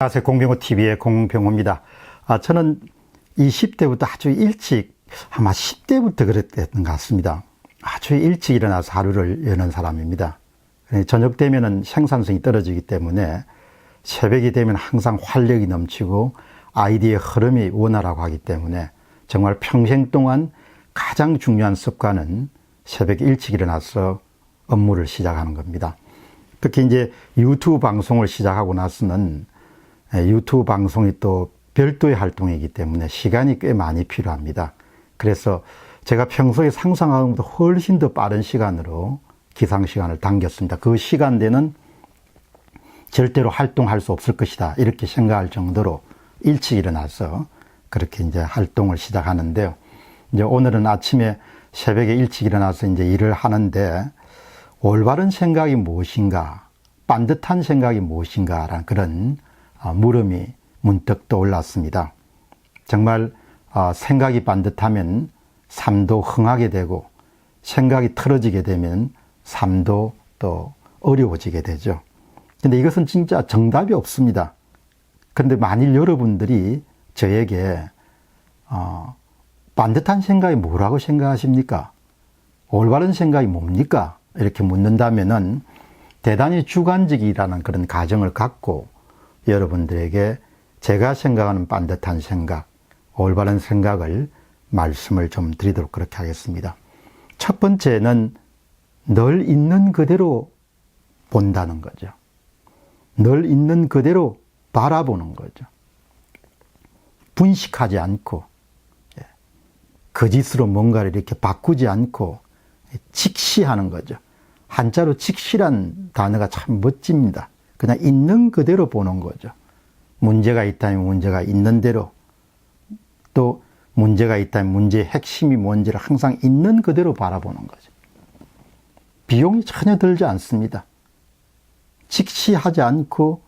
안녕하세요. 공병호TV의 공병호입니다. 저는 20대부터 아주 일찍, 아마 10대부터 그랬던 것 같습니다. 아주 일찍 일어나서 하루를 여는 사람입니다. 저녁 되면은 생산성이 떨어지기 때문에 새벽이 되면 항상 활력이 넘치고 아이디어의 흐름이 원활하고 하기 때문에 정말 평생 동안 가장 중요한 습관은 새벽에 일찍 일어나서 업무를 시작하는 겁니다. 특히 이제 유튜브 방송을 시작하고 나서는 유튜브 방송이 또 별도의 활동이기 때문에 시간이 꽤 많이 필요합니다. 그래서 제가 평소에 상상하는 것보다 훨씬 더 빠른 시간으로 기상시간을 당겼습니다. 그 시간대는 절대로 활동할 수 없을 것이다, 이렇게 생각할 정도로 일찍 일어나서 그렇게 이제 활동을 시작하는데요. 이제 오늘은 아침에 새벽에 일찍 일어나서 이제 일을 하는데, 올바른 생각이 무엇인가, 반듯한 생각이 무엇인가라는 그런 물음이 문득 떠올랐습니다. 정말 생각이 반듯하면 삶도 흥하게 되고, 생각이 틀어지게 되면 삶도 또 어려워지게 되죠. 근데 이것은 진짜 정답이 없습니다. 근데 만일 여러분들이 저에게 반듯한 생각이 뭐라고 생각하십니까? 올바른 생각이 뭡니까? 이렇게 묻는다면은 대단히 주관적이라는 그런 가정을 갖고 여러분들에게 제가 생각하는 반듯한 생각, 올바른 생각을 말씀을 좀 드리도록 그렇게 하겠습니다. 첫 번째는 늘 있는 그대로 본다는 거죠. 늘 있는 그대로 바라보는 거죠. 분식하지 않고 거짓으로 뭔가를 이렇게 바꾸지 않고 직시하는 거죠. 한자로 직시란 단어가 참 멋집니다. 그냥 있는 그대로 보는 거죠. 문제가 있다면 문제가 있는 대로, 또 문제가 있다면 문제의 핵심이 뭔지를 항상 있는 그대로 바라보는 거죠. 비용이 전혀 들지 않습니다. 직시하지 않고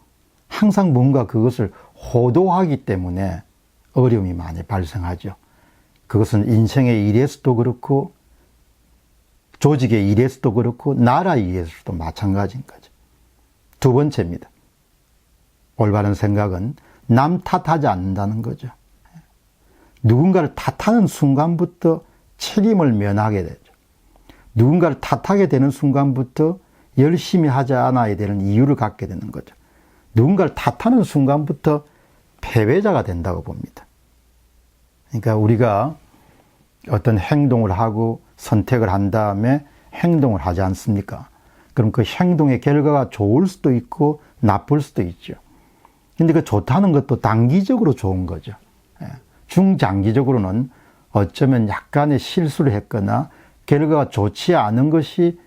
항상 뭔가 그것을 호도하기 때문에 어려움이 많이 발생하죠. 그것은 인생의 일에서도 그렇고, 조직의 일에서도 그렇고, 나라의 일에서도 마찬가지인 거죠. 두 번째입니다. 올바른 생각은 남 탓하지 않는다는 거죠. 누군가를 탓하는 순간부터 책임을 면하게 되죠. 누군가를 탓하게 되는 순간부터 열심히 하지 않아야 되는 이유를 갖게 되는 거죠. 누군가를 탓하는 순간부터 패배자가 된다고 봅니다. 그러니까 우리가 어떤 행동을 하고 선택을 한 다음에 행동을 하지 않습니까? 그럼 그 행동의 결과가 좋을 수도 있고 나쁠 수도 있죠. 근데 그 좋다는 것도 단기적으로 좋은 거죠. 중장기적으로는 어쩌면 약간의 실수를 했거나 결과가 좋지 않은 것이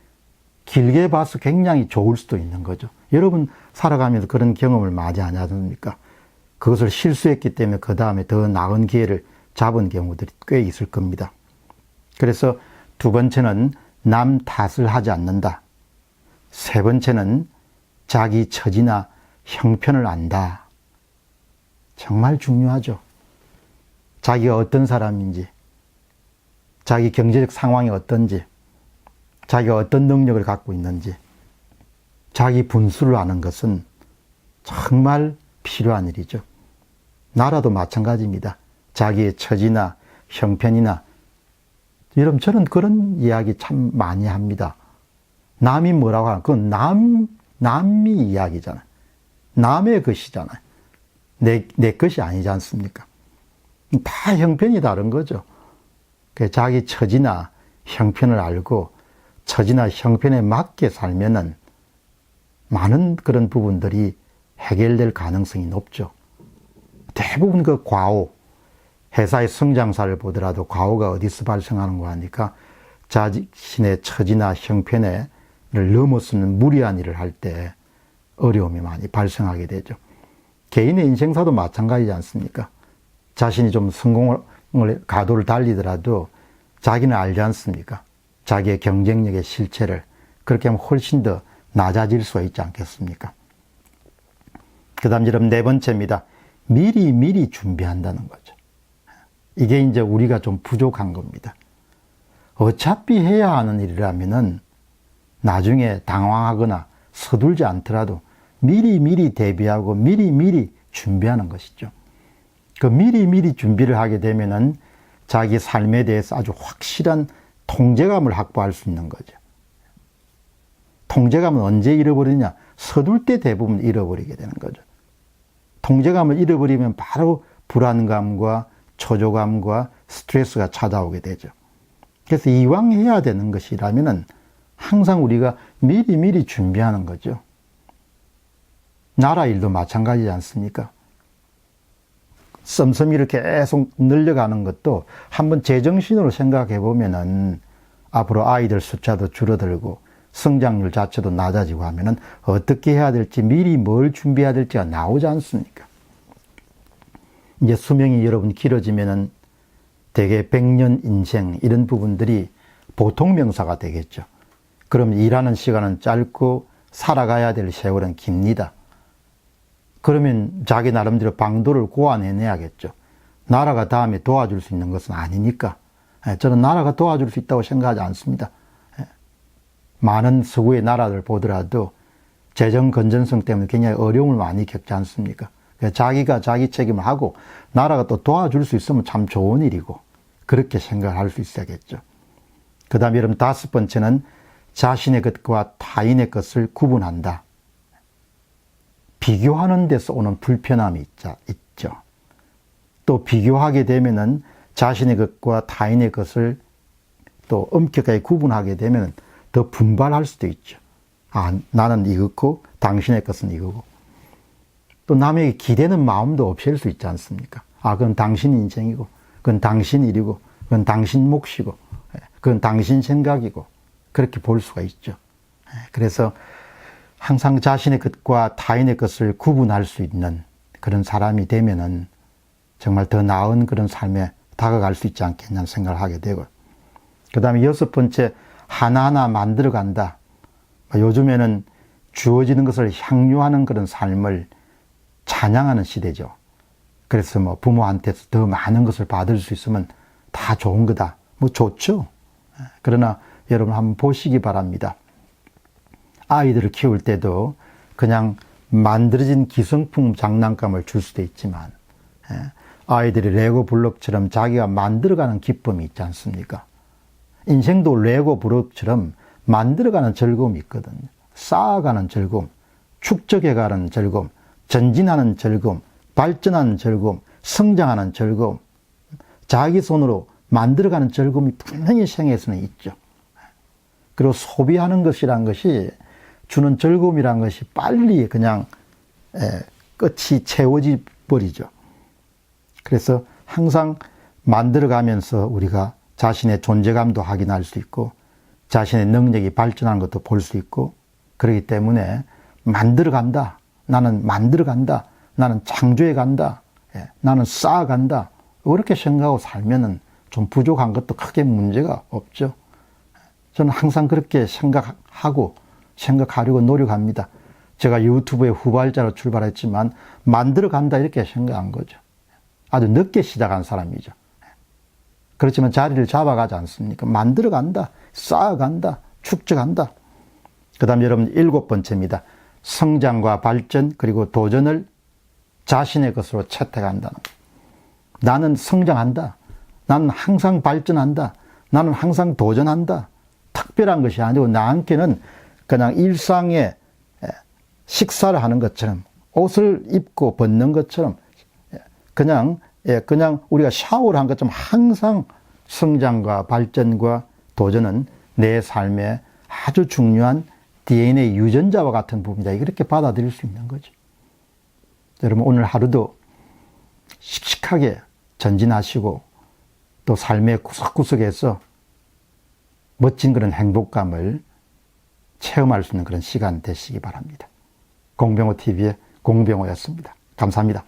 길게 봐서 굉장히 좋을 수도 있는 거죠. 여러분 살아가면서 그런 경험을 많이 하지 않습니까? 그것을 실수했기 때문에 그 다음에 더 나은 기회를 잡은 경우들이 꽤 있을 겁니다. 그래서 두 번째는 남 탓을 하지 않는다. 세 번째는 자기 처지나 형편을 안다. 정말 중요하죠. 자기가 어떤 사람인지, 자기 경제적 상황이 어떤지, 자기가 어떤 능력을 갖고 있는지, 자기 분수를 아는 것은 정말 필요한 일이죠. 나라도 마찬가지입니다. 자기의 처지나 형편이나, 여러분 저는 그런 이야기 참 많이 합니다. 남이 뭐라고 하는, 그건 남이 이야기잖아요. 남의 것이잖아요. 내 것이 아니지 않습니까? 다 형편이 다른 거죠. 자기 처지나 형편을 알고 처지나 형편에 맞게 살면은 많은 그런 부분들이 해결될 가능성이 높죠. 대부분 그 과오, 회사의 성장사를 보더라도 과오가 어디서 발생하는가 하니까 자신의 처지나 형편을 넘어서는 무리한 일을 할 때 어려움이 많이 발생하게 되죠. 개인의 인생사도 마찬가지지 않습니까? 자신이 좀 성공을, 가도를 달리더라도 자기는 알지 않습니까? 자기의 경쟁력의 실체를. 그렇게 하면 훨씬 더 낮아질 수가 있지 않겠습니까? 그 다음 여러분 네 번째입니다. 미리 준비한다는 거죠. 이게 이제 우리가 좀 부족한 겁니다. 어차피 해야 하는 일이라면은 나중에 당황하거나 서둘지 않더라도 미리 대비하고 미리 준비하는 것이죠. 그 미리 준비를 하게 되면은 자기 삶에 대해서 아주 확실한 통제감을 확보할 수 있는 거죠. 통제감은 언제 잃어버리냐? 서둘 때 대부분 잃어버리게 되는 거죠. 통제감을 잃어버리면 바로 불안감과 초조감과 스트레스가 찾아오게 되죠. 그래서 이왕 해야 되는 것이라면은 항상 우리가 미리 준비하는 거죠. 나라 일도 마찬가지지 않습니까? 씀씀이를 계속 늘려가는 것도 한번 제정신으로 생각해 보면은 앞으로 아이들 숫자도 줄어들고 성장률 자체도 낮아지고 하면은 어떻게 해야 될지 미리 뭘 준비해야 될지가 나오지 않습니까? 이제 수명이 여러분 길어지면은 대개 100년 인생 이런 부분들이 보통 명사가 되겠죠. 그럼 일하는 시간은 짧고 살아가야 될 세월은 깁니다. 그러면 자기 나름대로 방도를 고안해내야겠죠. 나라가 다음에 도와줄 수 있는 것은 아니니까. 저는 나라가 도와줄 수 있다고 생각하지 않습니다. 많은 서구의 나라들 보더라도 재정 건전성 때문에 굉장히 어려움을 많이 겪지 않습니까? 자기가 자기 책임을 하고 나라가 또 도와줄 수 있으면 참 좋은 일이고 그렇게 생각할 수 있어야겠죠. 그 다음에 여러분 5번째는 자신의 것과 타인의 것을 구분한다. 비교하는 데서 오는 불편함이 있죠. 또 비교하게 되면은 자신의 것과 타인의 것을 또 엄격하게 구분하게 되면 더 분발할 수도 있죠. 아, 나는 이거고 당신의 것은 이거고. 또 남에게 기대는 마음도 없앨 수 있지 않습니까? 아, 그건 당신 인생이고, 그건 당신 일이고, 그건 당신 몫이고, 그건 당신 생각이고, 그렇게 볼 수가 있죠. 그래서 항상 자신의 것과 타인의 것을 구분할 수 있는 그런 사람이 되면은 정말 더 나은 그런 삶에 다가갈 수 있지 않겠냐는 생각을 하게 되고. 그 다음에 6번째, 하나하나 만들어 간다. 요즘에는 주어지는 것을 향유하는 그런 삶을 찬양하는 시대죠. 그래서 뭐 부모한테서 더 많은 것을 받을 수 있으면 다 좋은 거다. 뭐 좋죠. 그러나 여러분 한번 보시기 바랍니다. 아이들을 키울 때도 그냥 만들어진 기성품 장난감을 줄 수도 있지만 아이들이 레고 블록처럼 자기가 만들어가는 기쁨이 있지 않습니까? 인생도 레고 블록처럼 만들어가는 즐거움이 있거든요. 쌓아가는 즐거움, 축적해가는 즐거움, 전진하는 즐거움, 발전하는 즐거움, 성장하는 즐거움, 자기 손으로 만들어가는 즐거움이 분명히 생애에서는 있죠. 그리고 소비하는 것이란 것이 주는 즐거움이란 것이 빨리 그냥 끝이 채워지 버리죠. 그래서 항상 만들어가면서 우리가 자신의 존재감도 확인할 수 있고 자신의 능력이 발전하는 것도 볼 수 있고 그렇기 때문에 만들어간다. 나는 만들어간다. 나는 창조해간다. 나는 쌓아간다. 그렇게 생각하고 살면은 좀 부족한 것도 크게 문제가 없죠. 저는 항상 그렇게 생각하려고 노력합니다. 제가 유튜브의 후발자로 출발했지만 만들어간다 이렇게 생각한 거죠. 아주 늦게 시작한 사람이죠. 그렇지만 자리를 잡아가지 않습니까? 만들어간다, 쌓아간다, 축적한다. 그 다음 여러분 7번째입니다. 성장과 발전 그리고 도전을 자신의 것으로 채택한다는 것. 나는 성장한다. 나는 항상 발전한다. 나는 항상 도전한다. 특별한 것이 아니고 나한테는 그냥 일상에 식사를 하는 것처럼 옷을 입고 벗는 것처럼 그냥 우리가 샤워를 한 것처럼 항상 성장과 발전과 도전은 내 삶의 아주 중요한 DNA 유전자와 같은 부분이다. 이렇게 받아들일 수 있는 거죠. 여러분 오늘 하루도 씩씩하게 전진하시고 또 삶의 구석구석에서 멋진 그런 행복감을 체험할 수 있는 그런 시간 되시기 바랍니다. 공병호 TV의 공병호였습니다. 감사합니다.